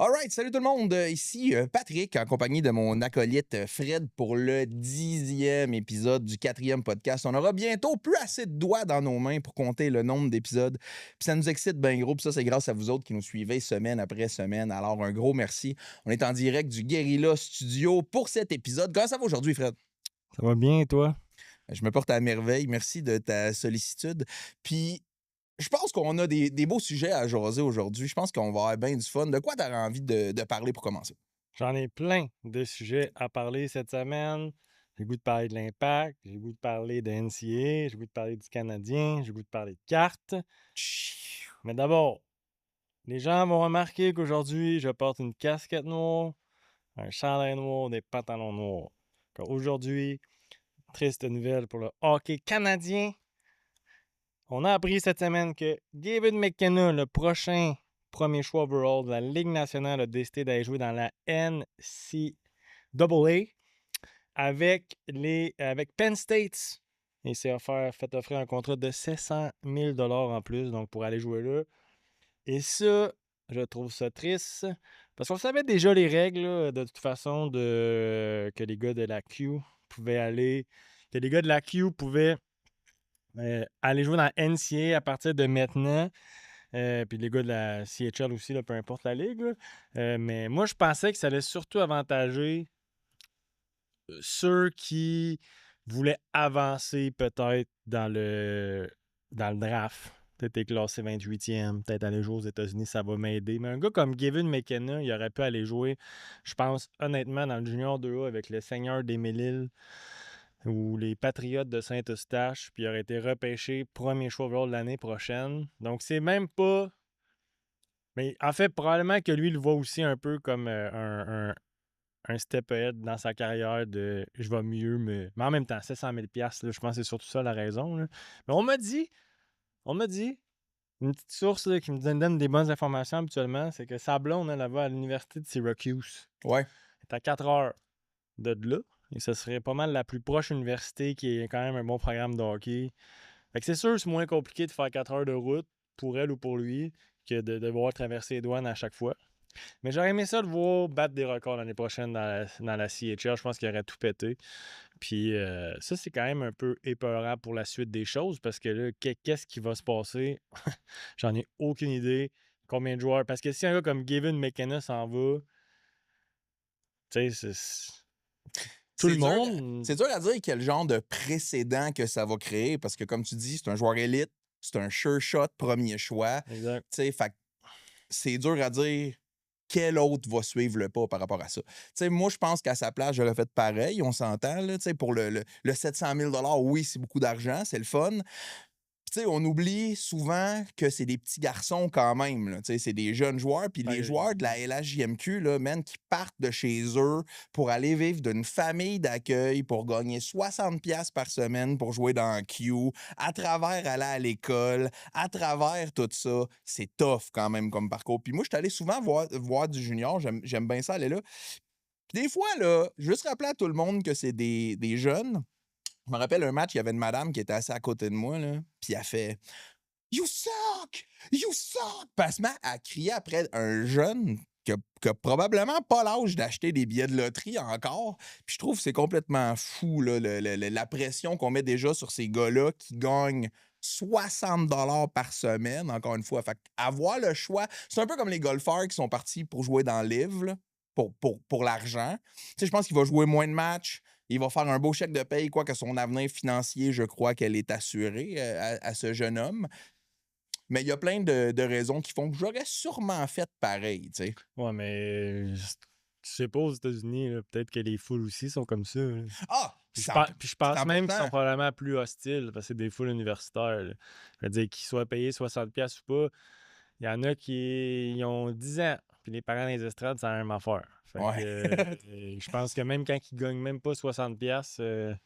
Alright, salut tout le monde. Ici Patrick, en compagnie de mon acolyte Fred pour le 10e épisode du 4e podcast. On aura bientôt plus assez de doigts dans nos mains pour compter le nombre d'épisodes. Puis ça nous excite bien gros. Puis ça, c'est grâce à vous autres qui nous suivez semaine après semaine. Alors, un gros merci. On est en direct du Guerrilla Studio pour cet épisode. Comment ça va aujourd'hui, Fred? Ça va bien, toi? Je me porte à merveille. Merci de ta sollicitude. Puis, je pense qu'on a des beaux sujets à jaser aujourd'hui. Je pense qu'on va avoir bien du fun. De quoi tu as envie de parler pour commencer? J'en ai plein de sujets à parler cette semaine. J'ai le goût de parler de l'Impact, j'ai le goût de parler de NCAA, j'ai le goût de parler du Canadien, j'ai le goût de parler de cartes. Mais d'abord, les gens vont remarquer qu'aujourd'hui, je porte une casquette noire, un chandail noir, des pantalons noirs. Aujourd'hui, triste nouvelle pour le hockey canadien. On a appris cette semaine que David McKenna, le prochain premier choix overall de la Ligue nationale, a décidé d'aller jouer dans la NCAA avec Penn State. Il s'est fait offrir un contrat de 700 000 $ en plus donc pour aller jouer là. Et ça, je trouve ça triste parce qu'on savait déjà les règles là, de toute façon que les gars de la Q pouvaient aller, que les gars de la Q pouvaient aller jouer dans la NCAA à partir de maintenant. Puis les gars de la CHL aussi, là, peu importe la ligue. Là. Mais moi, je pensais que ça allait surtout avantager ceux qui voulaient avancer peut-être dans le draft. Peut-être être classé 28e, peut-être aller jouer aux États-Unis, ça va m'aider. Mais un gars comme Gavin McKenna, il aurait pu aller jouer, je pense, honnêtement, dans le Junior 2A avec le Seigneur des Mille-Îles ou les Patriotes de Saint-Eustache, puis il aurait été repêché premier choix overall de l'année prochaine. Donc, c'est même pas... Mais en fait, probablement que lui, il le voit aussi un peu comme un step ahead dans sa carrière de « je vais mieux », mais en même temps, 700 000 $, là, je pense que c'est surtout ça la raison. Là. Mais on m'a dit, une petite source là, qui me donne des bonnes informations habituellement, c'est que sa blonde, elle va à l'université de Syracuse. Ouais. Elle est à 4 heures de là. Et ce serait pas mal la plus proche université qui a quand même un bon programme de hockey. Fait que c'est sûr, c'est moins compliqué de faire 4 heures de route pour elle ou pour lui que de devoir traverser les douanes à chaque fois. Mais j'aurais aimé ça de voir battre des records l'année prochaine dans la CHL. Je pense qu'il aurait tout pété. Puis ça, c'est quand même un peu épeurant pour la suite des choses parce que là, qu'est-ce qui va se passer? J'en ai aucune idée. Combien de joueurs? Parce que si un gars comme Gavin McKenna s'en va, tu sais, tout C'est le dur, monde. c'est dur à dire quel genre de précédent que ça va créer parce que, comme tu dis, c'est un joueur élite, c'est un sure shot, premier choix. Exact. Tu sais, fait que c'est dur à dire quel autre va suivre le pas par rapport à ça. Tu sais, moi, je pense qu'à sa place, j'aurais fait pareil, on s'entend, là, tu sais, pour le 700 000 $, oui, c'est beaucoup d'argent, c'est le fun. Tu sais, on oublie souvent que c'est des petits garçons quand même, là, tu sais, c'est des jeunes joueurs, puis les joueurs de la LHJMQ, là, man, qui partent de chez eux pour aller vivre d'une famille d'accueil, pour gagner 60 pièces par semaine pour jouer dans un Q, à travers aller à l'école, à travers tout ça, c'est tough quand même comme parcours. Puis moi, je suis allé souvent voir du junior, j'aime bien ça aller là. Puis des fois, là, juste rappeler à tout le monde que c'est des jeunes. Je me rappelle un match, il y avait une madame qui était assise à côté de moi, là, puis elle fait You suck! You suck! Puis elle se met à crier après un jeune qui a probablement pas l'âge d'acheter des billets de loterie encore. Puis je trouve que c'est complètement fou, là, la pression qu'on met déjà sur ces gars-là qui gagnent 60 par semaine, encore une fois. Fait avoir le choix, c'est un peu comme les golfeurs qui sont partis pour jouer dans le livre, là, pour l'argent. Tu sais, je pense qu'il va jouer moins de matchs. Il va faire un beau chèque de paye, quoi que son avenir financier, je crois qu'elle est assurée à ce jeune homme. Mais il y a plein de raisons qui font que j'aurais sûrement fait pareil, tu sais. Ouais, mais je sais pas aux États-Unis, là, peut-être que les foules aussi sont comme ça. Là. Ah! Puis je pense même qu'ils sont 100%. probablement plus hostiles parce que c'est des foules universitaires. Là. Je veux dire, qu'ils soient payés 60$ ou pas, il y en a qui ils ont 10 ans. Puis les parents des estrades, c'est la même affaire. Fait que Ouais. je pense que même quand ils gagnent même pas 60$,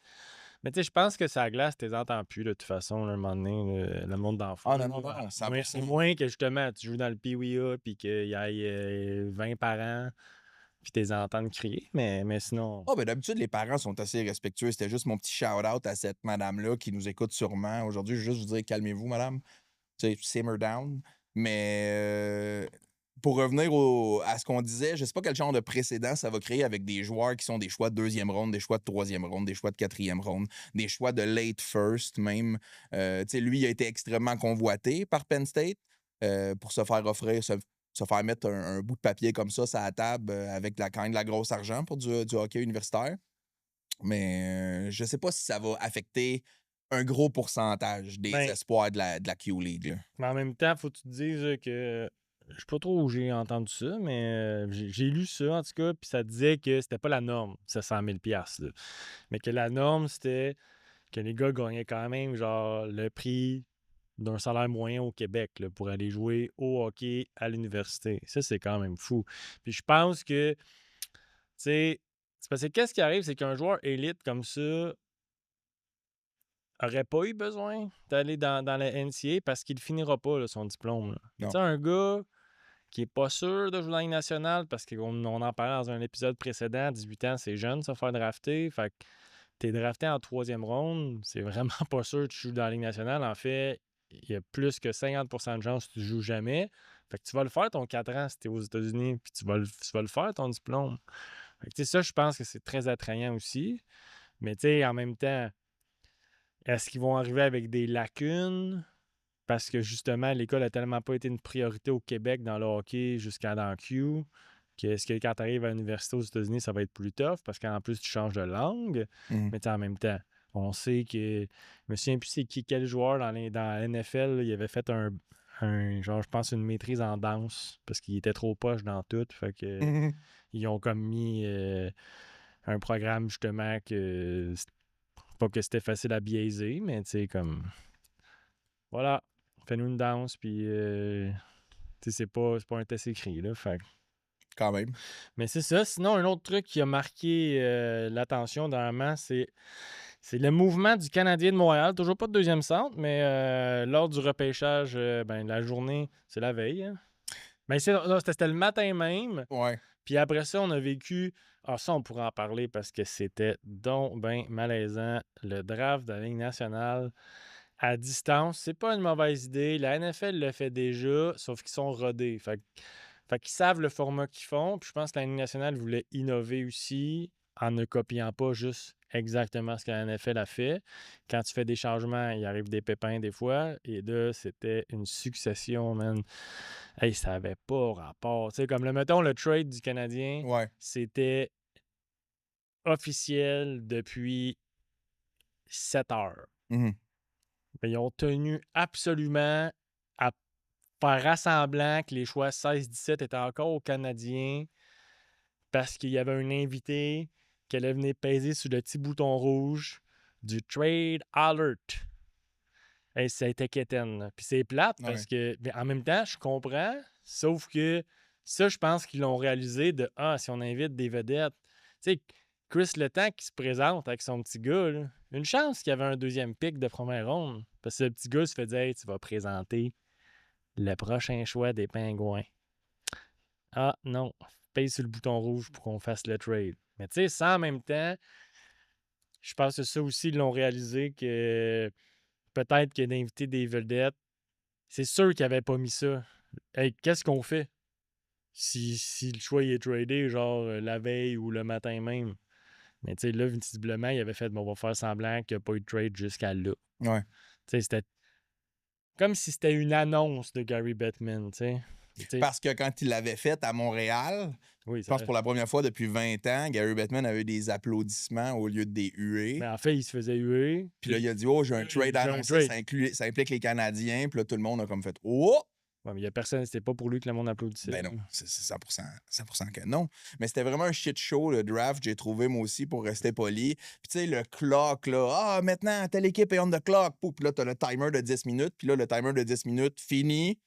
mais tu sais, je pense que ça glace, t'es entends plus de toute façon, là, un moment donné, le monde d'enfants. Ah non, non, non, 100%. Moins que justement, tu joues dans le Pee-Wee-A puis qu'il y ait 20 parents puis t'es entends crier. Mais sinon. Ah, ben d'habitude, les parents sont assez respectueux. C'était juste mon petit shout-out à cette madame-là qui nous écoute sûrement. Aujourd'hui, je veux juste vous dire calmez-vous, madame. Tu sais, simmer down. Mais pour revenir à ce qu'on disait, je sais pas quel genre de précédent ça va créer avec des joueurs qui sont des choix de deuxième ronde, des choix de troisième ronde, des choix de quatrième ronde, des choix de late first même. Tu sais, lui, il a été extrêmement convoité par Penn State pour se faire offrir, se faire mettre un bout de papier comme ça à la table avec quand même de la grosse argent pour du hockey universitaire. Mais je sais pas si ça va affecter un gros pourcentage des Ben, espoirs de la Q-League, là. mais en même temps, faut que tu te dises que. Je sais pas trop où j'ai entendu ça, mais j'ai lu ça en tout cas, puis ça disait que c'était pas la norme, ce 100 000 là. Mais que la norme, c'était que les gars gagnaient quand même genre le prix d'un salaire moyen au Québec là, pour aller jouer au hockey à l'université. Ça, c'est quand même fou. Puis je pense que, tu sais, c'est parce que qu'est-ce qui arrive, c'est qu'un joueur élite comme ça aurait pas eu besoin d'aller dans la NCAA parce qu'il finira pas là, son diplôme, là. Mais tu Non. sais, un gars qui est pas sûr de jouer dans la Ligue nationale parce qu'on en parlait dans un épisode précédent, 18 ans, c'est jeune, se faire drafter. Fait que t'es drafté en troisième ronde, c'est vraiment pas sûr que tu joues dans la Ligue nationale. En fait, il y a plus que 50% de chances que tu joues jamais. Fait que tu vas le faire ton 4 ans si t'es aux États-Unis, puis tu vas le faire ton diplôme. Fait que, tu sais, ça, je pense que c'est très attrayant aussi. Mais tu sais, en même temps, est-ce qu'ils vont arriver avec des lacunes? Parce que justement, l'école a tellement pas été une priorité au Québec dans le hockey jusqu'à dans Q, que est-ce que quand tu arrives à l'université aux États-Unis, ça va être plus tough parce qu'en plus, tu changes de langue. Mhm. Mais en même temps, on sait que. Je me souviens plus c'est quel joueur dans la NFL, là, il avait fait genre, je pense, une maîtrise en danse parce qu'il était trop poche dans tout. Fait que Mhm. ils ont comme mis un programme justement que. Pas que c'était facile à biaiser, mais tu sais, comme. Voilà, fais-nous une danse, puis tu sais, c'est pas un test écrit, là. Fait Quand même. mais c'est ça. Sinon, un autre truc qui a marqué l'attention dernièrement, c'est le mouvement du Canadien de Montréal. Toujours pas de deuxième centre, mais lors du repêchage, ben, la journée, c'est la veille, hein. Ben, non, c'était le matin même. Ouais. Puis après ça, on a vécu. Ah, ça, on pourrait en parler parce que c'était donc ben malaisant. Le draft de la Ligue nationale à distance, c'est pas une mauvaise idée. La NFL le fait déjà, sauf qu'ils sont rodés. Fait qu'ils savent le format qu'ils font. Puis je pense que la Ligue nationale voulait innover aussi en ne copiant pas juste exactement ce que la NFL a fait. Quand tu fais des changements, il arrive des pépins des fois. Et là, c'était une succession, man. Hey, ça avait pas rapport. Tu sais, comme mettons, le trade du Canadien, Ouais. c'était officiel depuis 7 heures. Mhm. Mais ils ont tenu absolument à faire semblant que les choix 16-17 étaient encore aux Canadiens parce qu'il y avait un invité qui allait venir peser sur le petit bouton rouge du Trade Alert. Hey, ça a été quétaine, là. Puis c'est plate parce Ouais. que, mais en même temps, je comprends, sauf que ça, je pense qu'ils l'ont réalisé de si on invite des vedettes. Tu sais, Chris Letang qui se présente avec son petit gars, là, une chance qu'il y avait un deuxième pick de première ronde. Parce que le petit gars se fait dire hey, tu vas présenter le prochain choix des Pingouins. Ah non, paye sur le bouton rouge pour qu'on fasse le trade. Mais tu sais, ça en même temps, je pense que ça aussi, ils l'ont réalisé que peut-être que d'inviter des vedettes, c'est sûr qu'ils n'avaient pas mis ça. Hey, qu'est-ce qu'on fait si le choix il est tradé, genre la veille ou le matin même? Mais tu sais, là, visiblement, il avait fait, bon, on va faire semblant qu'il n'y a pas eu de trade jusqu'à là. Ouais. Tu sais, c'était comme si c'était une annonce de Gary Bettman, tu sais. Parce que quand il l'avait fait à Montréal, Oui, je pense pour la première fois depuis 20 ans, Gary Bettman avait eu des applaudissements au lieu de des mais huées. en fait, il se faisait huer. Puis là, il a dit oh, j'ai un trade j'ai un annoncé, trade. ça implique les Canadiens. Puis là, tout le monde a comme fait oh! Ouais, mais il y a personne, c'était pas pour lui que le monde applaudissait. Ben non, c'est 100% que non. Mais c'était vraiment un shit show, le draft, j'ai trouvé moi aussi, pour rester poli. Puis tu sais, le clock, là, maintenant, telle équipe est on the clock. Puis là, t'as le timer de 10 minutes. Puis là, le timer de 10 minutes finit.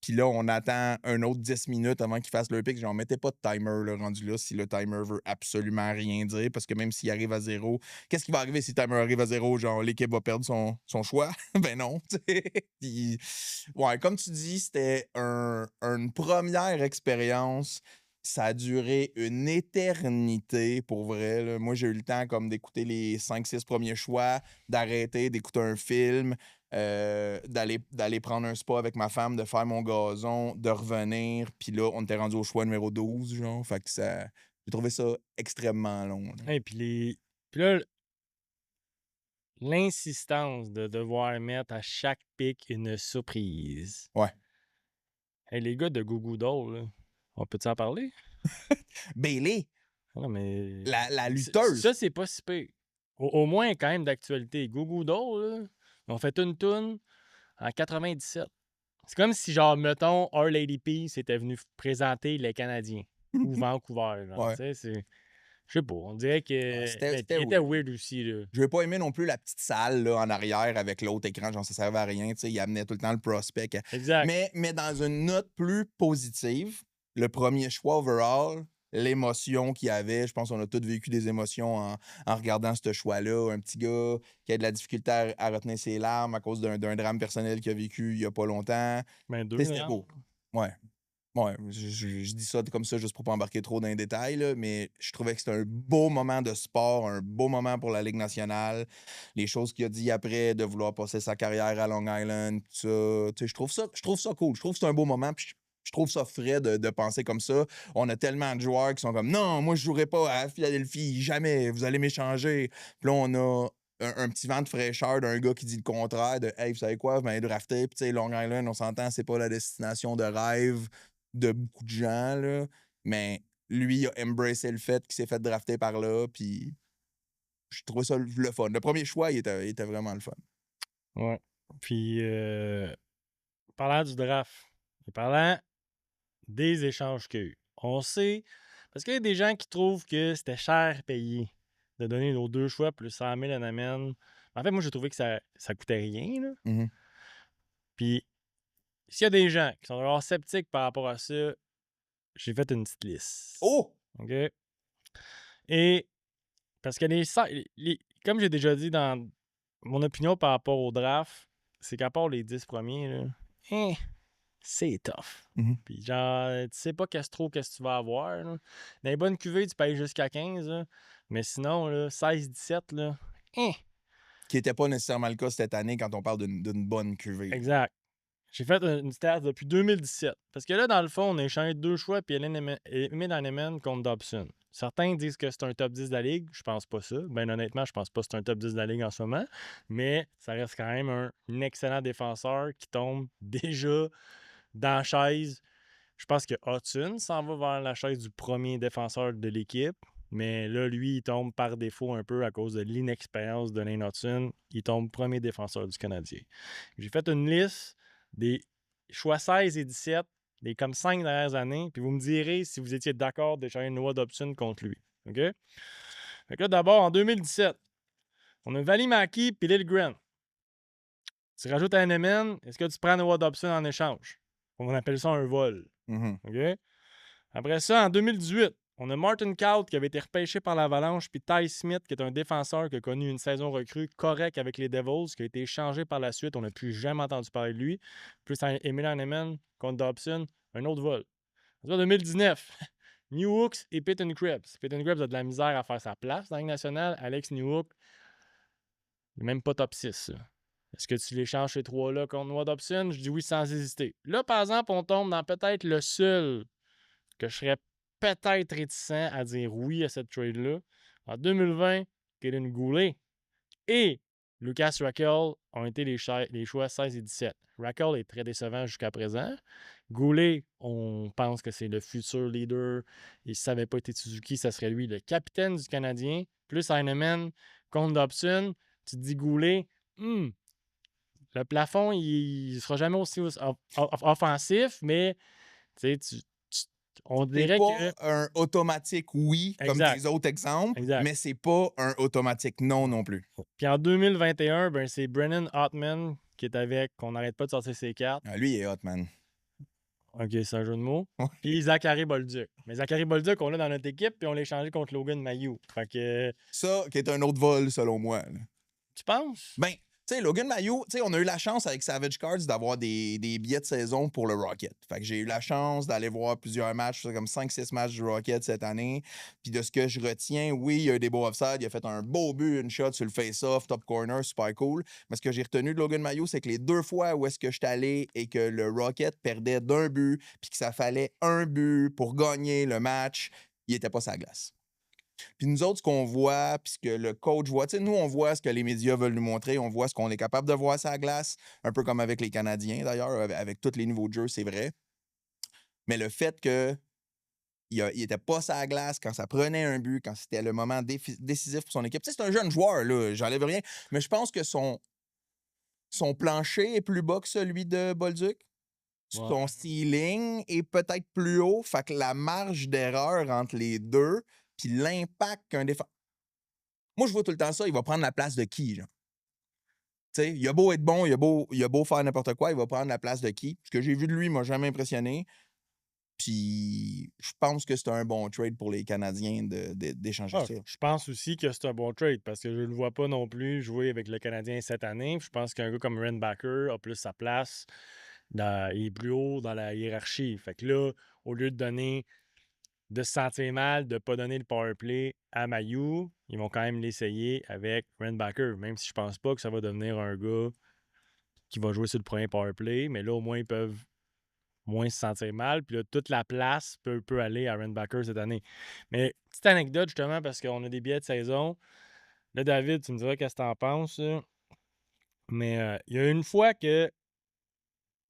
Puis là, on attend un autre 10 minutes avant qu'il fasse le pick. Genre, mettez pas de timer là, rendu là si le timer veut absolument rien dire. Parce que même s'il arrive à zéro, qu'est-ce qui va arriver si le timer arrive à zéro? Genre, l'équipe va perdre son choix? Ben non. Puis, ouais, comme tu dis, c'était une première expérience. Ça a duré une éternité, pour vrai, là. Moi, j'ai eu le temps comme d'écouter les 5-6 premiers choix, d'arrêter, d'écouter un film. d'aller prendre un spa avec ma femme, de faire mon gazon, de revenir. Puis là, on était rendu au choix numéro 12, genre. Fait que ça... J'ai trouvé ça extrêmement long. Là. Et puis là, l'insistance de devoir mettre à chaque pic une surprise. Ouais. Hey, les gars de Goo Goo Dolls, là, on peut-tu en parler? Bailey, Ah non, mais la lutteuse. ça, c'est pas si pire. Au moins, quand même, d'actualité. Goo Goo Dolls, là, ils ont fait une toune en 97. C'est comme si, genre, mettons, Our Lady Peace était venu présenter les Canadiens ou Vancouver. Genre, Ouais. tu sais, c'est... Je sais pas, on dirait que... C'était il était weird. weird aussi, là. Je n'ai pas aimé non plus la petite salle là, en arrière avec l'autre écran, genre ça servait à rien, tu sais, il amenait tout le temps le prospect. Exact. Mais dans une note plus positive, le premier choix overall, l'émotion qu'il y avait, je pense qu'on a tous vécu des émotions en regardant ce choix-là. Un petit gars qui a de la difficulté à retenir ses larmes à cause d'un drame personnel qu'il a vécu il y a pas longtemps. Ben, Tu sais, c'était beau. Ouais. Ouais, je dis ça comme ça juste pour pas embarquer trop dans les détails, là, mais je trouvais que c'était un beau moment de sport, un beau moment pour la Ligue nationale. Les choses qu'il a dit après, de vouloir passer sa carrière à Long Island, tout ça. Tu sais, je trouve ça cool. Je trouve que c'est un beau moment. Puis je trouve ça frais de penser comme ça. On a tellement de joueurs qui sont comme non, moi je jouerai pas à Philadelphie, jamais, vous allez m'échanger. Puis là, on a un petit vent de fraîcheur d'un gars qui dit le contraire de hey, vous savez quoi, vous m'avez drafté. Puis tu sais, Long Island, on s'entend, c'est pas la destination de rêve de beaucoup de gens, là. Mais lui, il a embrassé le fait qu'il s'est fait drafter par là, puis je trouvais ça le fun. Le premier choix, il était vraiment le fun. Ouais. Puis, parlant du draft, et parlant des échanges qu'il y a eu, on sait, parce qu'il y a des gens qui trouvent que c'était cher payé de donner nos 2 choix plus 100 000 en amène. En fait, moi, j'ai trouvé que ça coûtait rien, là. Mhm. Puis, s'il y a des gens qui sont alors sceptiques par rapport à ça, j'ai fait une petite liste. Oh! OK? Et parce que comme j'ai déjà dit dans mon opinion par rapport au draft, c'est qu'à part les 10 premiers, là, c'est tough. Mhm. Puis genre, tu sais pas qu'est-ce que tu vas avoir. Là. Dans les bonnes cuvées, tu payes jusqu'à 15. Là. Mais sinon, là, 16-17, là, Qui n'était pas nécessairement le cas cette année quand on parle d'une bonne cuvée. exact. J'ai fait une stats depuis 2017. Parce que là, dans le fond, on a échangé 2 choix puis Emil Hanneman contre Dobson. Certains disent que c'est un top 10 de la Ligue. Je pense pas ça. Ben honnêtement, je pense pas que c'est un top 10 de la Ligue en ce moment. Mais ça reste quand même un excellent défenseur qui tombe déjà dans la chaise. Je pense que Hudson s'en va vers la chaise du premier défenseur de l'équipe. Mais là, lui, il tombe par défaut un peu à cause de l'inexpérience de Lane Hudson. Il tombe premier défenseur du Canadien. J'ai fait une liste des choix 16 et 17, des comme 5 dernières années, puis vous me direz si vous étiez d'accord d'échanger Noah Dobson contre lui. OK? Fait que là, d'abord, en 2017, on a Valimaki puis Liljegren. Tu rajoutes un MN, est-ce que tu prends Noah Dobson en échange? On appelle ça un vol. Mhm. OK? Après ça, en 2018, on a Martin Kaut qui avait été repêché par l'Avalanche, puis Ty Smith qui est un défenseur qui a connu une saison recrue correcte avec les Devils, qui a été échangé par la suite. On n'a plus jamais entendu parler de lui. Plus Emil Hanneman contre Dobson, un autre vol. En 2019, Newhooks et Peyton Krebs. Peyton Krebs a de la misère à faire sa place dans la Ligue nationale. Alex Newhook, il n'est même pas top 6. Ça. Est-ce que tu l'échanges ces trois-là contre Noah Dobson? Je dis oui sans hésiter. Là, par exemple, on tombe dans peut-être le seul que je serais peut-être réticent à dire oui à cette trade-là. En 2020, Kaden Goulet et Lucas Raquel ont été les choix 16 et 17. Raquel est très décevant jusqu'à présent. Goulet, on pense que c'est le futur leader. Et si ça n'avait pas été Suzuki, ça serait lui le capitaine du Canadien. Plus Heinemann contre Dobson. Tu te dis Goulet, le plafond, il ne sera jamais aussi offensif, mais tu sais, on C'est dirait pas que. un automatique oui, comme Exact. les autres exemples, Exact. mais c'est pas un automatique non plus. Puis en 2021, ben, c'est Brennan Ottman qui est avec, qu'on n'arrête pas de sortir ses cartes. Ah, lui, il est hot, man. OK, c'est un jeu de mots. Ouais. Puis Zachary Bolduc. Mais Zachary Bolduc, on l'a dans notre équipe, puis on l'a échangé contre Logan Mayou. Fait que. Ça, qui est un autre vol, selon moi. Là. Tu penses? Ben, tu Tu sais, Logan Mayo, tu sais, on a eu la chance avec Savage Cards d'avoir des billets de saison pour le Rocket. Fait que j'ai eu la chance d'aller voir plusieurs matchs, comme 5-6 matchs du Rocket cette année. Puis de ce que je retiens, oui, il y a eu des beaux offsides, il a fait un beau but, une shot sur le face-off, top corner, super cool. Mais ce que j'ai retenu de Logan Mayo, c'est que les 2 fois où est-ce que je suis allé et que le Rocket perdait d'un but, puis que ça fallait un but pour gagner le match, il était pas sa glace. Puis nous autres, ce qu'on voit, puis ce que le coach voit, tu sais, nous, on voit ce que les médias veulent nous montrer, on voit ce qu'on est capable de voir sur la glace, un peu comme avec les Canadiens, d'ailleurs, avec tous les nouveaux jeux, c'est vrai. Mais le fait que il était pas sur la glace quand ça prenait un but, quand c'était le moment décisif pour son équipe. Tu sais, c'est un jeune joueur, là, j'enlève rien, mais je pense que son plancher est plus bas que celui de Bolduc. Ouais. Son ceiling est peut-être plus haut, fait que la marge d'erreur entre les deux, puis l'impact qu'un défenseur. Moi, je vois tout le temps ça, il va prendre la place de qui, genre? Tu sais, il a beau être bon, il a beau faire n'importe quoi, il va prendre la place de qui? Ce que j'ai vu de lui m'a jamais impressionné. Puis je pense que c'est un bon trade pour les Canadiens d'échanger ça. Je pense aussi que c'est un bon trade parce que je ne le vois pas non plus jouer avec le Canadien cette année. Je pense qu'un gars comme Renbacker a plus sa place. Il est plus haut dans la hiérarchie. Fait que là, au lieu de se sentir mal, de ne pas donner le power play à Mayu, ils vont quand même l'essayer avec Renbacker. Même si je pense pas que ça va devenir un gars qui va jouer sur le premier power play. Mais là, au moins, ils peuvent moins se sentir mal. Puis là, toute la place peut aller à Renbacker cette année. Mais petite anecdote, justement, parce qu'on a des billets de saison. Là, David, tu me diras qu'est-ce que t'en penses. Là. Mais il y a une fois que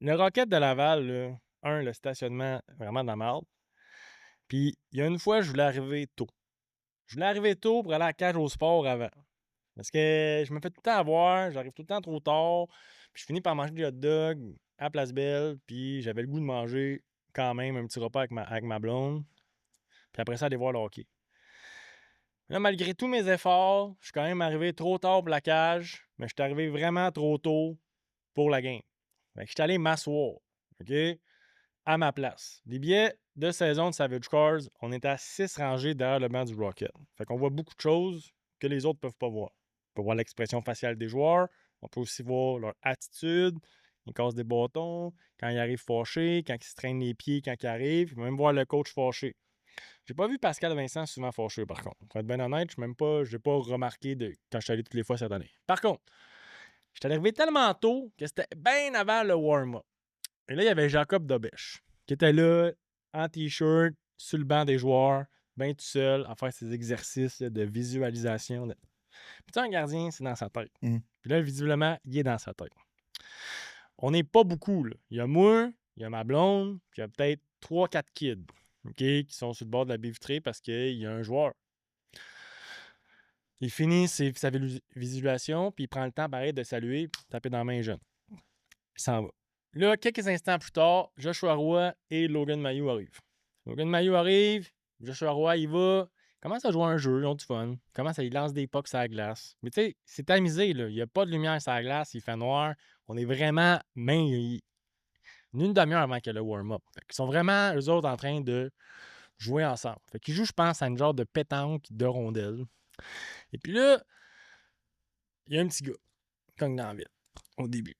le Rocket de Laval, là, le stationnement, vraiment de la merde. Puis il y a une fois, je voulais arriver tôt. Je voulais arriver tôt pour aller à la cage au sport avant. Parce que je me fais tout le temps avoir, j'arrive tout le temps trop tard. Puis je finis par manger des hot dogs à Place Belle. Puis j'avais le goût de manger quand même un petit repas avec ma blonde. Puis après ça, aller voir le hockey. Là, malgré tous mes efforts, je suis quand même arrivé trop tard pour la cage, mais je suis arrivé vraiment trop tôt pour la game. Fait que je suis allé m'asseoir, OK, à ma place. Les billets de saison de Savage Cards, on est à 6 rangées derrière le banc du Rocket. Fait qu'on voit beaucoup de choses que les autres ne peuvent pas voir. On peut voir l'expression faciale des joueurs, on peut aussi voir leur attitude, ils cassent des bâtons, quand ils arrivent fâchés, quand ils se traînent les pieds quand ils arrivent, même voir le coach fâché. J'ai pas vu Pascal Vincent souvent fâcheux, par contre. Pour être bien honnête, je n'ai pas remarqué quand je suis allé toutes les fois cette année. Par contre, je suis arrivé tellement tôt que c'était bien avant le warm-up. Et là, il y avait Jacob Dobèche, qui était là, en T-shirt, sur le banc des joueurs, bien tout seul, à faire ses exercices là, de visualisation. Puis un gardien, c'est dans sa tête. Puis là, visiblement, il est dans sa tête. On n'est pas beaucoup, là. Il y a moi, il y a ma blonde, puis il y a peut-être 3-4 kids. OK, qui sont sur le bord de la baie vitrée parce qu'il y a un joueur. Il finit sa visualisation, puis il prend le temps, pareil, de saluer, puis de taper dans la main jeune. Il s'en va. Là, quelques instants plus tard, Joshua Roy et Logan Mayo arrivent. Logan Mayo arrive, Joshua Roy, il va, il commence à jouer un jeu, ils ont du fun. Il commence à lance des pucks sur la glace. Mais tu sais, c'est tamisé, là. Il n'y a pas de lumière sur la glace, il fait noir. On est vraiment, une demi-heure avant que le warm-up. Ils sont vraiment, eux autres, en train de jouer ensemble. Fait qu'ils jouent, je pense, à une genre de pétanque de rondelles. Et puis là, il y a un petit gars qui cogne dans la vitre au début.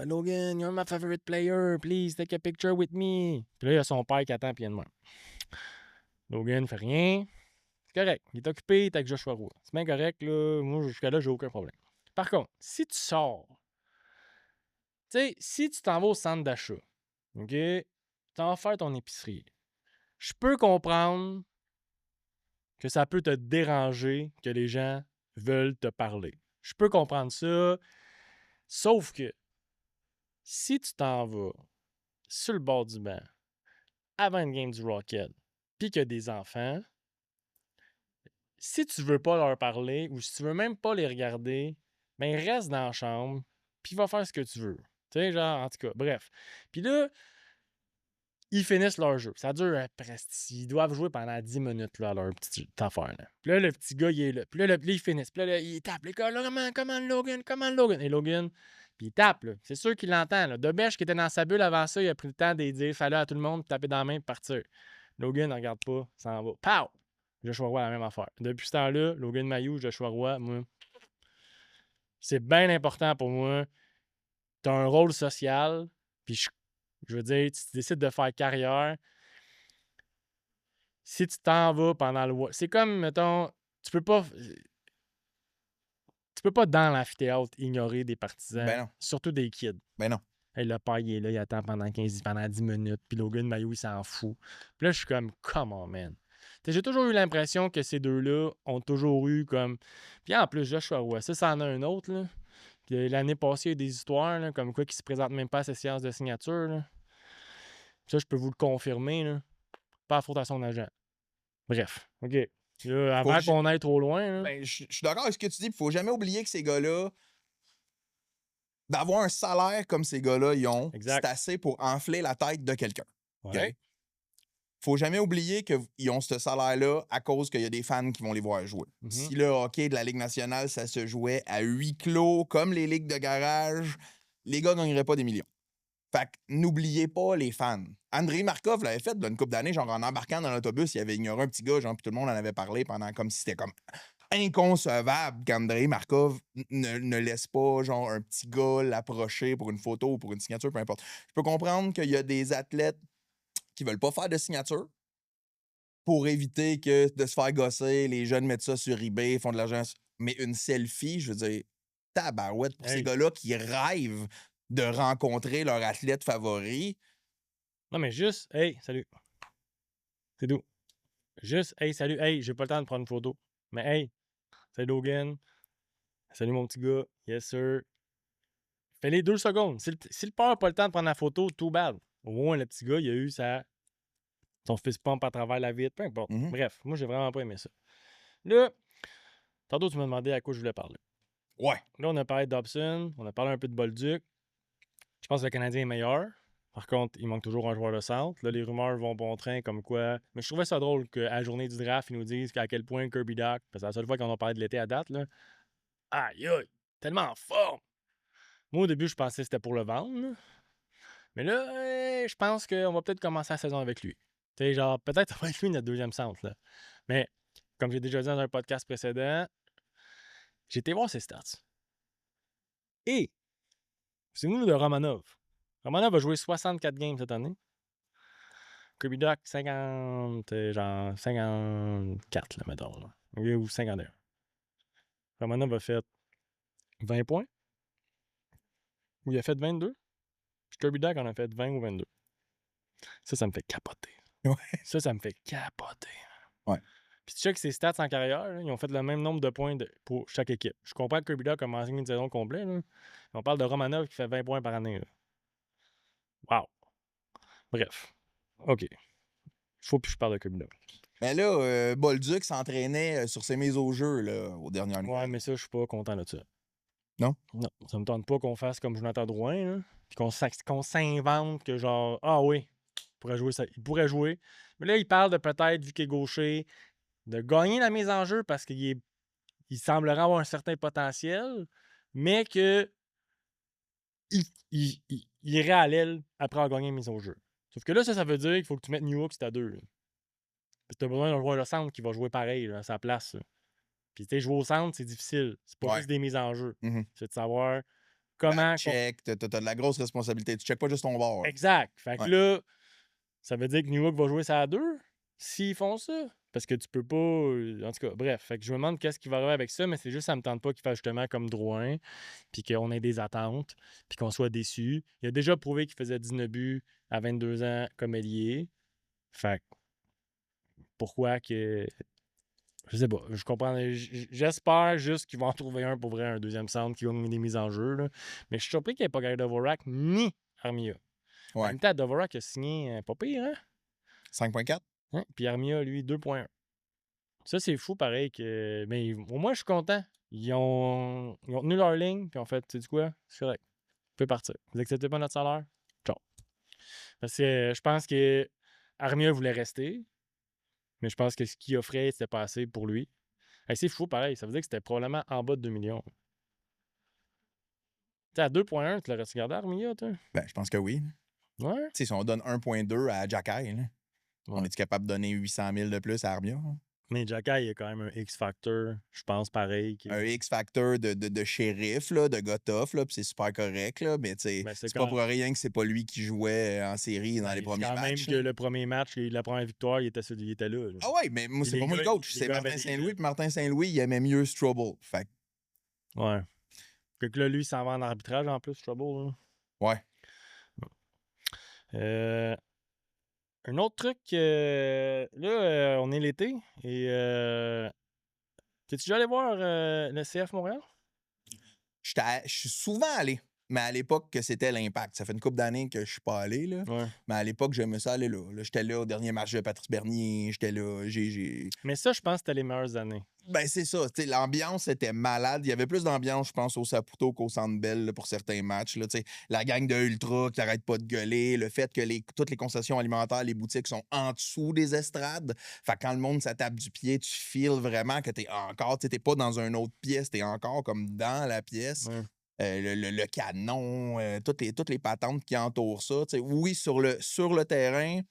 Logan, you're my favorite player. Please take a picture with me. Puis là, il y a son père qui attend, puis il y a de même. Logan ne fait rien. C'est correct. Il est occupé, il est avec Joshua Roy. C'est bien correct, là. Moi, jusqu'à là, j'ai aucun problème. Par contre, si tu sors, tu sais, si tu t'en vas au centre d'achat, OK, tu t'en vas faire ton épicerie, je peux comprendre que ça peut te déranger que les gens veulent te parler. Je peux comprendre ça, sauf que si tu t'en vas sur le bord du banc avant une game du Rocket, puis qu'il y a des enfants, si tu veux pas leur parler ou si tu veux même pas les regarder, ben reste dans la chambre, puis va faire ce que tu veux. Tu sais, genre, en tout cas, bref. Puis là, ils finissent leur jeu. Ça dure presque. Ils doivent jouer pendant 10 minutes là, leur petite affaire. Là. Puis là, le petit gars, il est là. Puis là, ils finissent. Puis là, il tape. Les gars, comment Logan? Et Logan, puis il tape. Là. C'est sûr qu'il l'entend. Là. Dobèche, qui était dans sa bulle avant ça, il a pris le temps de dire salut à tout le monde, taper dans la main et partir. Logan ne regarde pas, s'en va. Pow! Joshua Roy, la même affaire. Depuis ce temps-là, Logan Mayo, Joshua Roy, moi, C'est bien important pour moi. Tu as un rôle social, puis je veux dire, tu décides de faire carrière. Si tu t'en vas pendant le... C'est comme, mettons, tu peux pas dans l'amphithéâtre ignorer des partisans, Ben non. surtout des kids. Ben non. Hey, le père, il est là, il attend pendant 10 minutes, puis Logan Mayo, il s'en fout. Puis là, je suis comme, come on, man. T'sais, j'ai toujours eu l'impression que ces deux-là ont toujours eu comme. Puis en plus, Joshua Roy, ça en a un autre, là. Puis l'année passée, il y a eu des histoires, là, comme quoi qui se présentent même pas à ces séances de signature, là. Ça, je peux vous le confirmer, là. Pas à faute à son agent. Bref, OK. Là, avant qu'on aille trop loin, là. Ben, je suis d'accord avec ce que tu dis. Il faut jamais oublier que ces gars-là, d'avoir un salaire comme ces gars-là, ils ont, Exact. c'est assez pour enfler la tête de quelqu'un. Ouais. OK? Faut jamais oublier qu'ils ont ce salaire-là à cause qu'il y a des fans qui vont les voir jouer. Mhm. Si le hockey de la Ligue nationale, ça se jouait à huis clos, comme les ligues de garage, les gars gagneraient pas des millions. Fait que n'oubliez pas les fans. Andrei Markov l'avait fait une couple d'années, genre en embarquant dans l'autobus, il avait ignoré un petit gars, genre, puis tout le monde en avait parlé pendant comme si c'était comme inconcevable qu'Andrei Markov ne laisse pas, genre, un petit gars l'approcher pour une photo ou pour une signature, peu importe. Je peux comprendre qu'il y a des athlètes qui veulent pas faire de signature pour éviter de se faire gosser, les jeunes mettent ça sur eBay, font de l'argent. Mais une selfie, je veux dire, tabarouette pour ces gars-là qui rêvent de rencontrer leur athlète favori. Non, mais juste, hey, salut. C'est doux. Juste, hey, salut, hey, j'ai pas le temps de prendre une photo. Mais hey, salut Logan. Salut mon petit gars. Yes, sir. Fais les 2 secondes. Si le père n'a pas le temps de prendre la photo, too bad. Au moins, le petit gars, il a eu son fist pump à travers la vitre, peu importe. Bref, moi, j'ai vraiment pas aimé ça. Là, tantôt, tu m'as demandé à quoi je voulais parler. Ouais. Là, on a parlé de Dobson, on a parlé un peu de Bolduc. Je pense que le Canadien est meilleur. Par contre, il manque toujours un joueur de centre. Là, les rumeurs vont bon train comme quoi. Mais je trouvais ça drôle qu'à la journée du draft, ils nous disent à quel point Kirby Dach, parce que c'est la seule fois qu'on a parlé de l'été à date, là. Aïe, aïe, tellement en forme. Moi, au début, je pensais que c'était pour le vendre, là. Mais là, je pense qu'on va peut-être commencer la saison avec lui. Tu sais, genre, peut-être ça va être lui notre deuxième centre, là. Mais, comme j'ai déjà dit dans un podcast précédent, j'ai été voir ses stats. Et, c'est nous de Romanov. Romanov a joué 64 games cette année. Kirby Dach, 54, là, mettons. Là. Ou 51. Romanov a fait 20 points. Ou il a fait 22. Puis Kirby Dach en a fait 20 ou 22. Ça me fait capoter. Ouais. Ça me fait capoter. Ouais. Puis tu check ses stats en carrière, là, ils ont fait le même nombre de points pour chaque équipe. Je comprends que Kirby Dach a commencé une saison complète. Là. On parle de Romanov qui fait 20 points par année. Là. Wow. Bref. OK. Faut plus que je parle de Kirby Dach. Mais là, Bolduc s'entraînait sur ses mises au jeu là, aux dernières nouvelles. Ouais, mais ça, je suis pas content de ça. Non? Non, ça me tente pas qu'on fasse comme Jonathan Drouin, là, puis qu'on s'invente que genre, ah oui, il pourrait jouer. Mais là, il parle de peut-être, vu qu'il est gaucher, de gagner la mise en jeu parce qu'il semblerait avoir un certain potentiel, mais que il irait à l'aile après avoir gagné la mise au jeu. Sauf que là, ça veut dire qu'il faut que tu mettes New York si t'as 2. Là. Parce que t'as besoin d'un joueur de centre qui va jouer pareil là, à sa place. Là. Puis, tu sais, jouer au centre, c'est difficile. C'est pas juste des mises en jeu. C'est de savoir comment. Check, t'as de la grosse responsabilité. Tu checkes pas juste ton bord. Exact. Fait que là, ça veut dire que New York va jouer ça à 2 s'ils font ça. Parce que tu peux pas. En tout cas, bref. Fait que je me demande qu'est-ce qui va arriver avec ça, mais c'est juste ça me tente pas qu'il fasse justement comme Drouin, puis qu'on ait des attentes, puis qu'on soit déçus. Il a déjà prouvé qu'il faisait 19 buts à 22 ans comme ailier. Fait que pourquoi que. Je sais pas. Je comprends. J'espère juste qu'ils vont en trouver un pour vrai, un deuxième centre qui va mener des mises en jeu. Là. Mais je suis surpris qu'il n'y ait pas Gary Dvorak ni Armia. En même temps, Dvorak a signé pas pire, hein? 5.4? Hein? Puis Armia, lui, 2.1. Ça, c'est fou, pareil. Mais au moins, je suis content. Ils ont tenu leur ligne, puis en fait, tu sais quoi? C'est correct. Vous pouvez partir. Vous acceptez pas notre salaire? Ciao. Parce que je pense que Armia voulait rester. Mais je pense que ce qu'il offrait, c'était pas assez pour lui. Hey, c'est fou, pareil. Ça veut dire que c'était probablement en bas de 2 millions. Tu sais, à 2.1, tu l'aurais-tu gardé, Armia, toi? Ben, je pense que oui. Ouais. Tu sais, si on donne 1.2 à Jacky, on est-tu capable de donner 800 000 de plus à Armia? Mais Jacky, il a quand même un X-Factor, je pense, pareil. Un X-Factor de shérif, là, de gars tough, là, puis c'est super correct, là, mais tu sais, Ben, c'est c'est pas quand... pour rien que c'est pas lui qui jouait en série dans les c'est premiers quand même matchs, que là. le premier match, la première victoire, il était là. Ah ouais, mais moi, Puis c'est les pas moi le gars, coach, les c'est gars avaient Martin des Saint-Louis, luttes. puis Martin Saint-Louis, il aimait mieux Strobel. Fait Ouais. Fait que là, lui, il s'en va en arbitrage en plus, Trouble. Là. ouais. Euh, un autre truc, là, on est l'été et t'es-tu déjà allé voir le CF Montréal? Je suis souvent allé, mais à l'époque que c'était l'Impact. Ça fait une couple d'années que je suis pas allé, là. Ouais. Mais à l'époque, j'aimais ça aller là. Là, j'étais là au dernier match de Patrice Bernier, j'étais là, Mais ça, je pense que c'était les meilleures années. Ben, c'est ça. Tu sais, l'ambiance était malade. Il y avait plus d'ambiance, je pense, au Saputo qu'au Centre Bell là, pour certains matchs. Là, tu sais. La gang de Ultra qui arrête pas de gueuler. Le fait que toutes les concessions alimentaires, les boutiques sont en dessous des estrades. Fait que quand le monde ça tape du pied, tu feels vraiment que t'es encore... Tu sais, t'es pas dans une autre pièce, t'es encore comme dans la pièce. Ouais. Le canon, toutes les patentes qui entourent ça. Tu sais, oui, sur le terrain,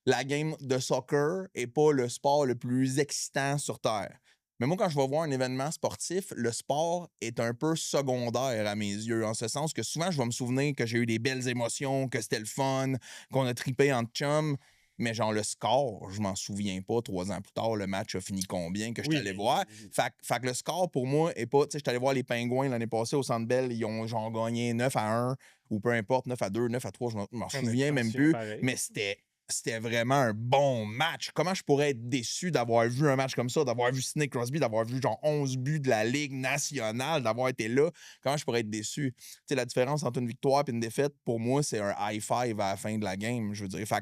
la game de soccer est pas le sport le plus excitant sur Terre. Mais moi, quand je vais voir un événement sportif, le sport est un peu secondaire à mes yeux, en ce sens que souvent, je vais me souvenir que j'ai eu des belles émotions, que c'était le fun, qu'on a trippé entre chums, mais genre le score, je m'en souviens pas 3 ans plus tard, le match a fini combien que je suis Oui, allé mais voir. Fait que le score, pour moi, est pas... Tu sais, je suis allé voir les Pingouins l'année passée au Centre Bell, ils ont genre gagné 9-1, ou peu importe, 9-2, 9-3, je m'en mais souviens t'en même souviens plus, pareil. mais c'était vraiment un bon match. Comment je pourrais être déçu d'avoir vu un match comme ça, d'avoir vu Sidney Crosby, d'avoir vu genre 11 buts de la Ligue nationale, d'avoir été là? Comment je pourrais être déçu? Tu sais, la différence entre une victoire et une défaite, pour moi, c'est un high five à la fin de la game, je veux dire. Fait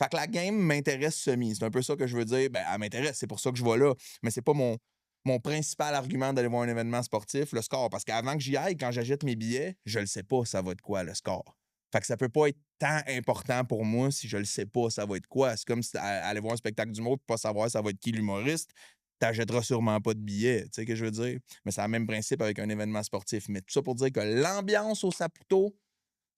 que la game m'intéresse semi. C'est un peu ça que je veux dire. Ben, elle m'intéresse, c'est pour ça que je vais là. Mais c'est pas mon principal argument d'aller voir un événement sportif, le score. Parce qu'avant que j'y aille, quand j'achète mes billets, je le sais pas ça va être quoi le score. Fait que ça peut pas être tant important pour moi si je le sais pas ça va être quoi. C'est comme si aller voir un spectacle d'humour et pas savoir ça va être qui l'humoriste. T'achèteras sûrement pas de billets, tu sais ce que je veux dire? Mais c'est le même principe avec un événement sportif. Mais tout ça pour dire que l'ambiance au Saputo,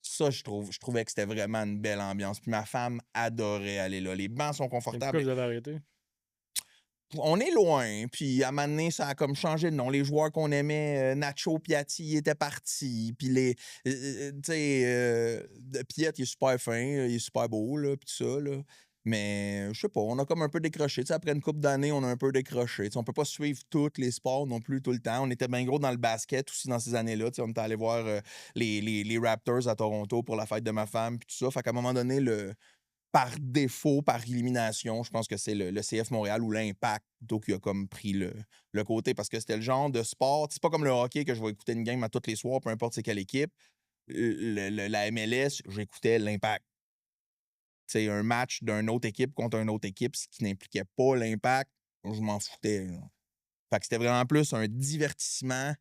ça, je trouvais que c'était vraiment une belle ambiance. Puis ma femme adorait aller là. Les bancs sont Mais pourquoi confortables. vous avez arrêté? On est loin, puis à un moment donné, ça a comme changé de nom. Les joueurs qu'on aimait, Nacho Piatti étaient partis, puis tu sais, Piet, il est super fin, il est super beau, là, puis tout ça, là. Mais je sais pas, on a comme un peu décroché. Tu sais, après une couple d'années, on a un peu décroché. Tu sais, on peut pas suivre tous les sports non plus tout le temps. On était bien gros dans le basket aussi dans ces années-là. Tu sais, on était allé voir les Raptors à Toronto pour la fête de ma femme, puis tout ça. Fait qu'à un moment donné, par défaut, par élimination, je pense que c'est le CF Montréal ou l'Impact plutôt qui a comme pris le côté parce que c'était le genre de sport. C'est pas comme le hockey que je vais écouter une game à tous les soirs, peu importe c'est quelle équipe. La MLS, j'écoutais l'Impact. C'est un match d'une autre équipe contre une autre équipe, ce qui n'impliquait pas l'Impact, je m'en foutais. Là. Fait que c'était vraiment plus un divertissement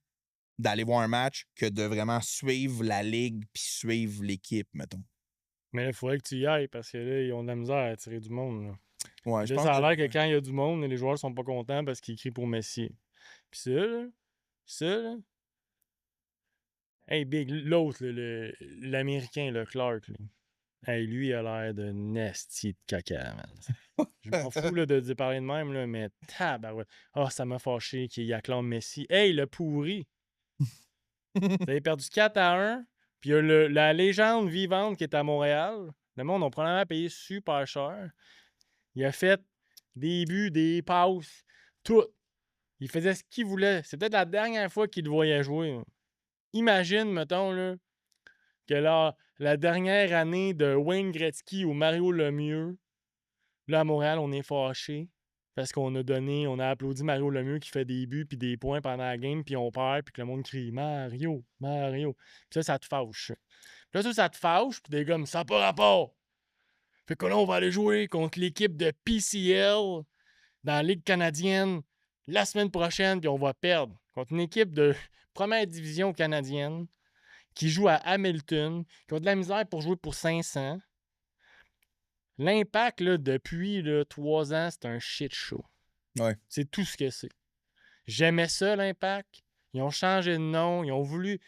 d'aller voir un match que de vraiment suivre la ligue puis suivre l'équipe, mettons. Mais il faudrait que tu y ailles parce que là, ils ont de la misère à attirer du monde. Là, Ouais, je là pense ça a l'air que que quand il y a du monde, les joueurs sont pas contents parce qu'ils crient pour Messi. Puis ça, là, hey, Big, l'autre, là, l'Américain, le Clark, là. Hey, lui, il a l'air de nasty de caca, man. Je m'en fous là, de parler de même, là, mais tabarouette. Ah, ça m'a fâché qu'il acclame Messi. Hey, le pourri! Vous avez perdu 4-1, puis il y a la légende vivante qui est à Montréal. Le monde, on probablement payé super cher. Il a fait des buts, des passes, tout. Il faisait ce qu'il voulait. C'est peut-être la dernière fois qu'il le voyait jouer. Là. Imagine, mettons, là, que la dernière année de Wayne Gretzky ou Mario Lemieux, là, à Montréal, on est fâché parce qu'on a applaudi Mario Lemieux qui fait des buts puis des points pendant la game, puis on perd, puis que le monde crie « Mario, Mario ». Puis ça te fâche. Puis là, ça te fâche, puis des gars, ça n'a pas rapport. Fait que là, on va aller jouer contre l'équipe de PCL dans la Ligue canadienne la semaine prochaine, puis on va perdre contre une équipe de première division canadienne qui joue à Hamilton, qui ont de la misère pour jouer pour 500. L'Impact, là, depuis 3 ans, c'est un shit show. ouais. C'est tout ce que c'est. J'aimais ça, l'Impact. Ils ont changé de nom. Ils ont voulu...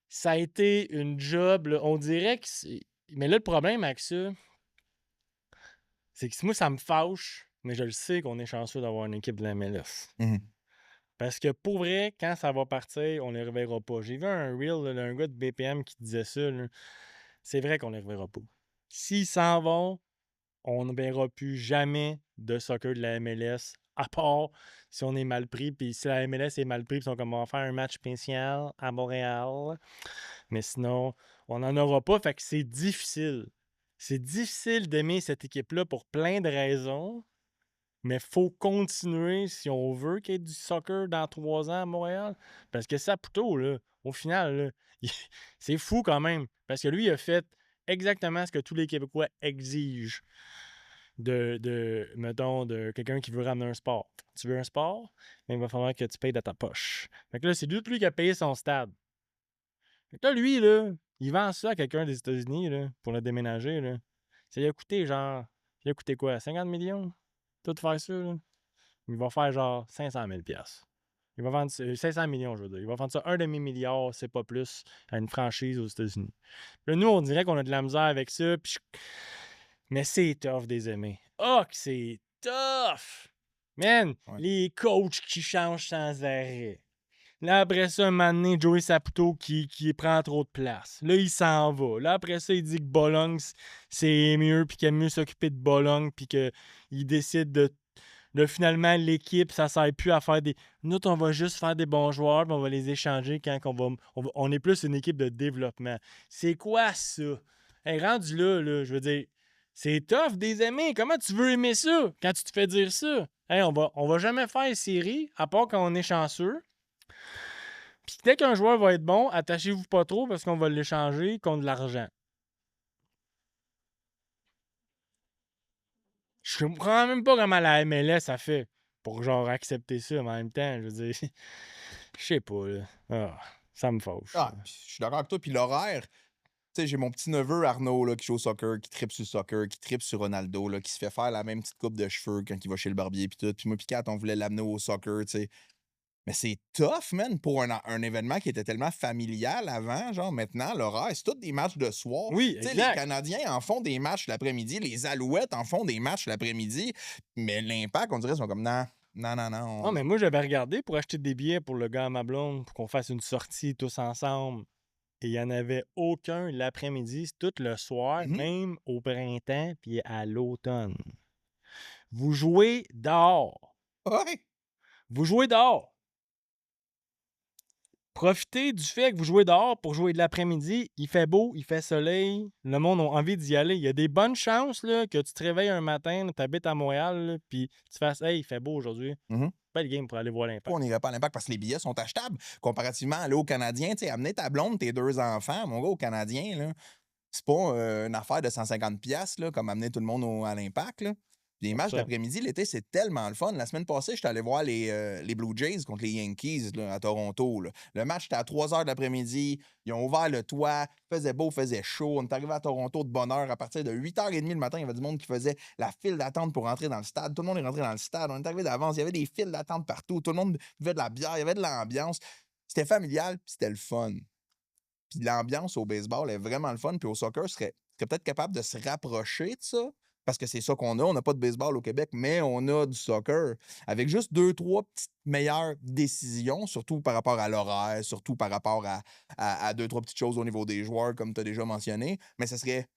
Ça a été une job. Là. On dirait que... Mais là, le problème avec ça, c'est que moi, ça me fâche mais je le sais qu'on est chanceux d'avoir une équipe de la MLS. Mhm. Parce que pour vrai, quand ça va partir, on les reverra pas. J'ai vu un reel là, d'un gars de BPM qui disait ça. Là. C'est vrai qu'on les reverra pas. S'ils s'en vont, on ne verra plus jamais de soccer de la MLS, à part si on est mal pris. Puis si la MLS est mal pris, ils sont comme on va faire un match spécial à Montréal. Mais sinon, on n'en aura pas. Fait que c'est difficile. C'est difficile d'aimer cette équipe-là pour plein de raisons. Mais il faut continuer si on veut qu'il y ait du soccer dans 3 ans à Montréal. Parce que Saputo, là, au final, là, c'est fou quand même. Parce que lui, il a fait exactement ce que tous les Québécois exigent mettons, de quelqu'un qui veut ramener un sport. Tu veux un sport, mais il va falloir que tu payes de ta poche. Fait que là, c'est lui qui a payé son stade. Fait que là, lui, là, il vend ça à quelqu'un des États-Unis là, pour le déménager. Là. Ça lui a coûté genre. Il a coûté quoi? 50 millions? Tout faire ça, là. Il va faire genre 500 000 piastres. Il va vendre 500 millions, je veux dire. Il va vendre ça 1,5 milliard, c'est pas plus, à une franchise aux États-Unis. Là, nous, on dirait qu'on a de la misère avec ça. Mais c'est tough des aimés. Oh, que c'est tough! Man, Ouais. les coachs qui changent sans arrêt. Là, après ça, un moment donné, Joey Saputo qui prend trop de place. Là, il s'en va. Là, après ça, il dit que Bologne, c'est mieux, puis qu'il aime mieux s'occuper de Bologne, puis qu'il décide de finalement, l'équipe, ça ne sert plus à faire des... Nous, on va juste faire des bons joueurs, puis on va les échanger quand on est plus une équipe de développement. C'est quoi ça? Hey, rendu là, je veux dire, c'est tough des aimés. Comment tu veux aimer ça quand tu te fais dire ça? Hey, on va jamais faire série, à part quand on est chanceux. Puis dès qu'un joueur va être bon, attachez-vous pas trop parce qu'on va l'échanger contre de l'argent. Je comprends même pas comment la MLS a fait pour genre accepter ça, mais en même temps, je veux dire, je sais pas, là. Ah, ça me fâche. Ah, puis je suis d'accord avec toi. Puis l'horaire, tu sais, j'ai mon petit neveu Arnaud là, qui joue au soccer, qui tripe sur le soccer, qui tripe sur Ronaldo, là, qui se fait faire la même petite coupe de cheveux quand il va chez le barbier. Puis tout. Puis moi, puis Kat, on voulait l'amener au soccer, tu sais. Mais c'est tough, man, pour un événement qui était tellement familial avant. Genre, maintenant, l'horaire, c'est tous des matchs de soir. Oui, Tu sais, les exact. Canadiens en font des matchs l'après-midi, les Alouettes en font des matchs l'après-midi. Mais l'Impact, on dirait, ils sont comme, non, non, non, non. Non, mais moi, j'avais regardé pour acheter des billets pour le gars à ma blonde, pour qu'on fasse une sortie tous ensemble. Et il n'y en avait aucun l'après-midi, c'est tout le soir, Mhm. même au printemps, puis à l'automne. Vous jouez dehors. Ouais. Vous jouez dehors. Profitez du fait que vous jouez dehors pour jouer de l'après-midi. Il fait beau, il fait soleil. Le monde a envie d'y aller. Il y a des bonnes chances là, que tu te réveilles un matin, tu habites à Montréal, puis tu fasses Hey, il fait beau aujourd'hui. Mhm. Pas le game pour aller voir Pourquoi l'Impact. on n'irait pas à l'Impact? Parce que les billets sont achetables. Comparativement à aller au Canadien, tu sais, amener ta blonde, tes 2 enfants, mon gars, au Canadien, là, c'est pas une affaire de 150$, là, comme amener tout le monde à l'Impact, là. Les matchs 100%. d'après-midi, l'été, c'est tellement le fun. La semaine passée, j'étais allé voir les Blue Jays contre les Yankees là, à Toronto. Là. Le match était à 3 heures de l'après-midi. Ils ont ouvert le toit. Faisait beau, faisait chaud. On est arrivé à Toronto de bonne heure. À partir de 8h30 le matin, il y avait du monde qui faisait la file d'attente pour rentrer dans le stade. Tout le monde est rentré dans le stade. On est arrivé d'avance. Il y avait des files d'attente partout. Tout le monde buvait de la bière. Il y avait de l'ambiance. C'était familial, puis c'était le fun. Puis l'ambiance au baseball est vraiment le fun. Puis au soccer, serait peut-être capable de se rapprocher de ça. Parce que c'est ça qu'on a. On n'a pas de baseball au Québec, mais on a du soccer. Avec juste 2, 3 petites meilleures décisions, surtout par rapport à l'horaire, surtout par rapport à 2, 3 petites choses au niveau des joueurs, comme tu as déjà mentionné. Mais ça serait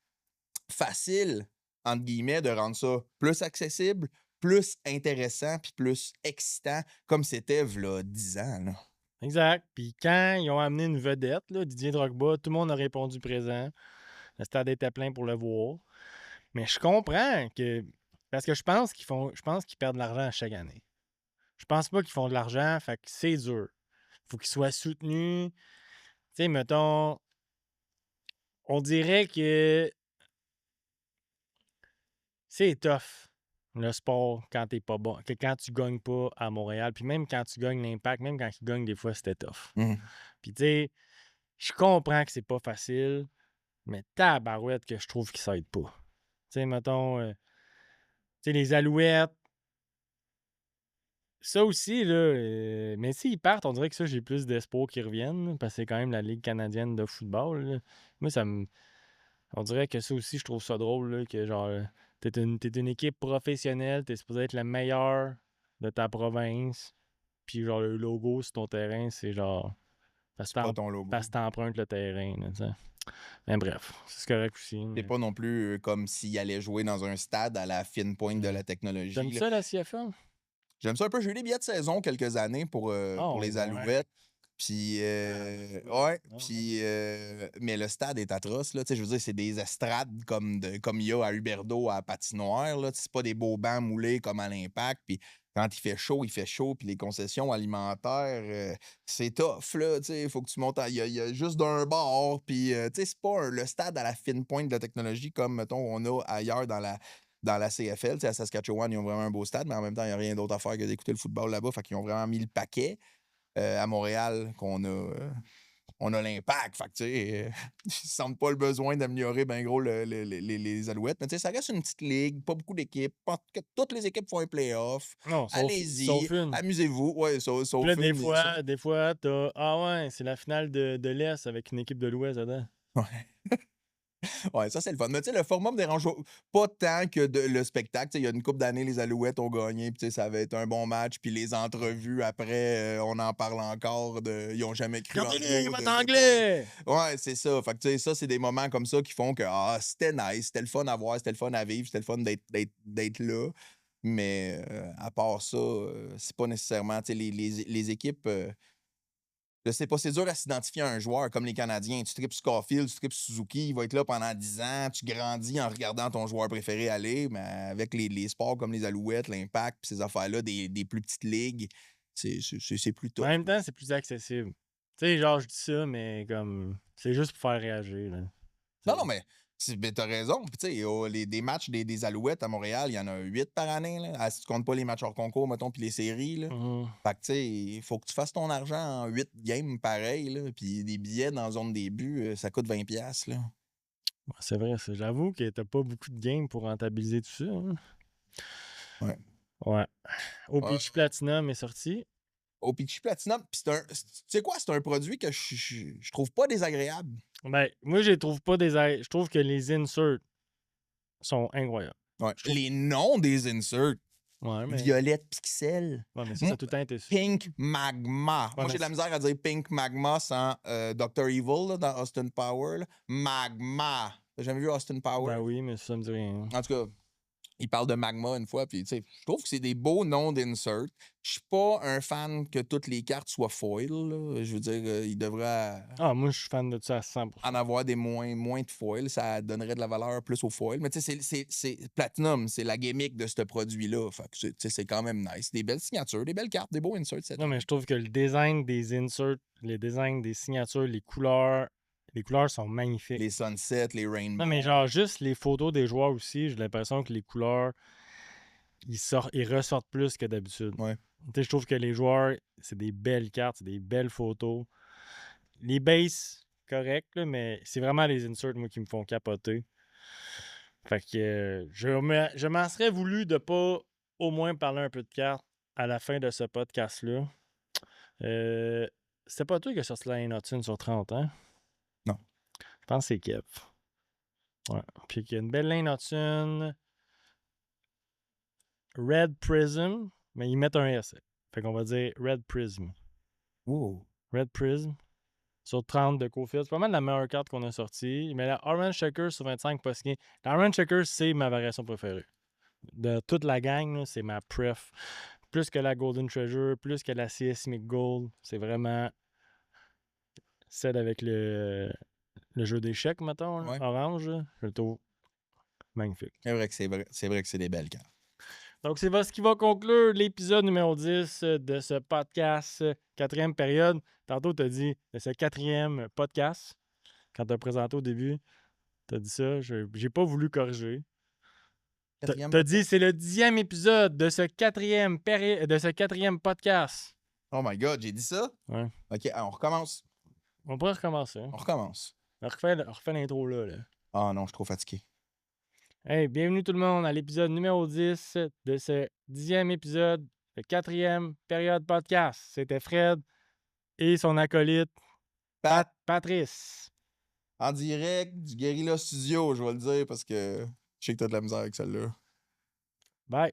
facile, entre guillemets, de rendre ça plus accessible, plus intéressant, puis plus excitant, comme c'était v'là 10 ans. Là. Exact. Puis quand ils ont amené une vedette, là, Didier Drogba, tout le monde a répondu présent. Le stade était plein pour le voir. Mais je comprends que. Parce que je pense qu'ils perdent de l'argent à chaque année. Je pense pas qu'ils font de l'argent, fait que c'est dur. Faut qu'ils soient soutenus. Tu sais, mettons, on dirait que c'est tough, le sport, quand t'es pas bon. Que quand tu gagnes pas à Montréal, puis même quand tu gagnes l'Impact, même quand ils gagnent, des fois, c'était tough. Mhm. Puis tu sais, je comprends que c'est pas facile, mais tabarouette que je trouve qu'ils s'aident pas. Tu sais, mettons, tu sais, les Alouettes, ça aussi, là, mais s'ils partent, on dirait que ça, j'ai plus d'espoir qu'ils reviennent, là, parce que c'est quand même la Ligue canadienne de football, là. Moi, on dirait que ça aussi, je trouve ça drôle, là, que genre, T'es une équipe professionnelle, t'es supposé être le meilleur de ta province. Puis genre le logo sur ton terrain, c'est genre parce C'est pas ton logo. que t'empruntes le terrain. Là, t'sais. Mais bref, c'est correct aussi. C'est Mais... pas non plus comme s'il allait jouer dans un stade à la fine pointe de la technologie. T'aimes là. ça la CFL? J'aime ça un peu. J'ai eu des billets de saison quelques années pour les ouais. Alouettes. Puis, ouais. Puis, mais le stade est atroce, là. Tu sais, je veux dire, c'est des estrades comme il y a à Huberdeau, à Patinoire, là. C'est pas des beaux bancs moulés comme à l'Impact. Puis, quand il fait chaud, il fait chaud. Puis, les concessions alimentaires, c'est tough, là. Tu sais, il faut que tu montes. Il y a juste d'un bord. Puis, tu sais, c'est pas le stade à la fine pointe de la technologie comme, mettons, on a ailleurs dans la CFL. Tu sais, à Saskatchewan, ils ont vraiment un beau stade, mais en même temps, il n'y a rien d'autre à faire que d'écouter le football là-bas. Fait qu'ils ont vraiment mis le paquet. À Montréal, on a l'Impact. Fait que, tu sais, ils sentent pas le besoin d'améliorer ben gros les Alouettes. Mais tu sais, ça reste une petite ligue, pas beaucoup d'équipes. Pas que toutes les équipes font un playoff. Non, Allez-y, sauf une. amusez-vous. Ouais, sauf Puis là, une. des fois, t'as... Ah ouais, c'est la finale de l'Est avec une équipe de l'Ouest dedans. Ouais. Ouais, ça, c'est le fun. Mais tu sais, le format me dérange pas tant que le spectacle. Il y a une couple d'années, les Alouettes ont gagné, puis ça avait été un bon match. Puis les entrevues, après, on en parle encore. Ils n'ont jamais cru en Regardez-les, nous, votre anglais! Ouais, c'est ça. Fait que, tu sais, ça, c'est des moments comme ça qui font que c'était nice, c'était le fun à voir, c'était le fun à vivre, c'était le fun d'être là. Mais à part ça, c'est pas nécessairement. Tu sais, les équipes. Je sais pas, c'est dur à s'identifier à un joueur comme les Canadiens. Tu tripes Scarfield, tu tripes Suzuki, il va être là pendant 10 ans, tu grandis en regardant ton joueur préféré aller, mais avec les sports comme les Alouettes, l'Impact, puis ces affaires-là, des plus petites ligues, c'est plus En tough. même temps, c'est plus accessible. Tu sais, genre, je dis ça, mais comme... C'est juste pour faire réagir, là. Non, mais t'as raison. Puis, tu sais, des matchs des Alouettes à Montréal, il y en a 8 par année. Là. Si tu comptes pas les matchs hors concours, mettons, puis les séries. Là. Fait que, tu sais, il faut que tu fasses ton argent en 8 games pareil. Là. Puis des billets dans la zone des buts, ça coûte 20$. Là. C'est vrai, ça. J'avoue que t'as pas beaucoup de games pour rentabiliser tout ça. Hein? Ouais. Ouais. OPC Platinum est sorti. OPC Platinum, puis tu sais quoi, c'est un produit que je trouve pas désagréable. Ben, moi, je les trouve pas désagréables. Je trouve que les inserts sont incroyables. Ouais. Les noms des inserts. Ouais, mais... Violette Pixel. Ouais, mais ça a tout le temps été... Pink Magma. Ouais, Moi, j'ai de la misère à dire Pink Magma sans Dr. Evil là, dans Austin Power. Là. Magma. T'as jamais vu Austin Power? Ben oui, mais ça me dit rien. En tout cas, il parle de Magma une fois, puis tu sais, je trouve que c'est des beaux noms d'insert. Je suis pas un fan que toutes les cartes soient foil. Là. Je veux dire, il devrait Moi, je suis fan de ça à 100%. en avoir des moins de foil. Ça donnerait de la valeur plus au foil. Mais tu sais, c'est Platinum, c'est la gimmick de ce produit-là. Fait que c'est quand même nice. Des belles signatures, des belles cartes, des beaux inserts. Non, mais je trouve que le design des inserts, les designs des signatures, les couleurs sont magnifiques. Les sunsets, les rainbows. Non, mais genre, juste les photos des joueurs aussi, j'ai l'impression que les couleurs, ils ressortent plus que d'habitude. Ouais. Tu sais, je trouve que les joueurs, c'est des belles cartes, c'est des belles photos. Les bases, correct, là, mais c'est vraiment les inserts, moi, qui me font capoter. Fait que je m'en serais voulu de pas au moins parler un peu de cartes à la fin de ce podcast-là. C'était pas toi qui as sorti la Hutton sur 30 ans? Non. Je pense que c'est Kev. Ouais. Puis qu'il y a une belle Lane Hudson. Red Prism, mais ils mettent un S. Fait qu'on va dire Red Prism. Wow. Red Prism. Sur 30 de Cofield. C'est pas mal la meilleure carte qu'on a sortie. Mais la Orange Checker sur 25 Posquet. La Orange Checker, c'est ma variation préférée. De toute la gang, c'est ma pref. Plus que la Golden Treasure, plus que la CSMIC Gold. C'est vraiment celle avec le jeu d'échecs, mettons, Ouais. orange. Je le trouve magnifique. C'est vrai que c'est des belles cartes. Donc, c'est ce qui va conclure l'épisode numéro 10 de ce podcast, 4e période. Tantôt, tu as dit de ce 4e podcast. Quand tu as présenté au début, tu as dit ça. J'ai pas voulu corriger. Tu as dit c'est le 10e épisode de ce 4e podcast. Oh my God, j'ai dit ça? Ouais. OK, alors on recommence. On pourrait recommencer. Hein? On recommence. On refait l'intro là. Ah non, je suis trop fatigué. Hey, bienvenue tout le monde à l'épisode numéro 10 de ce 10e épisode, le 4e période podcast. C'était Fred et son acolyte, Patrice. En direct du Guerrilla Studio, je vais le dire, parce que Je sais que t'as de la misère avec celle-là. Bye.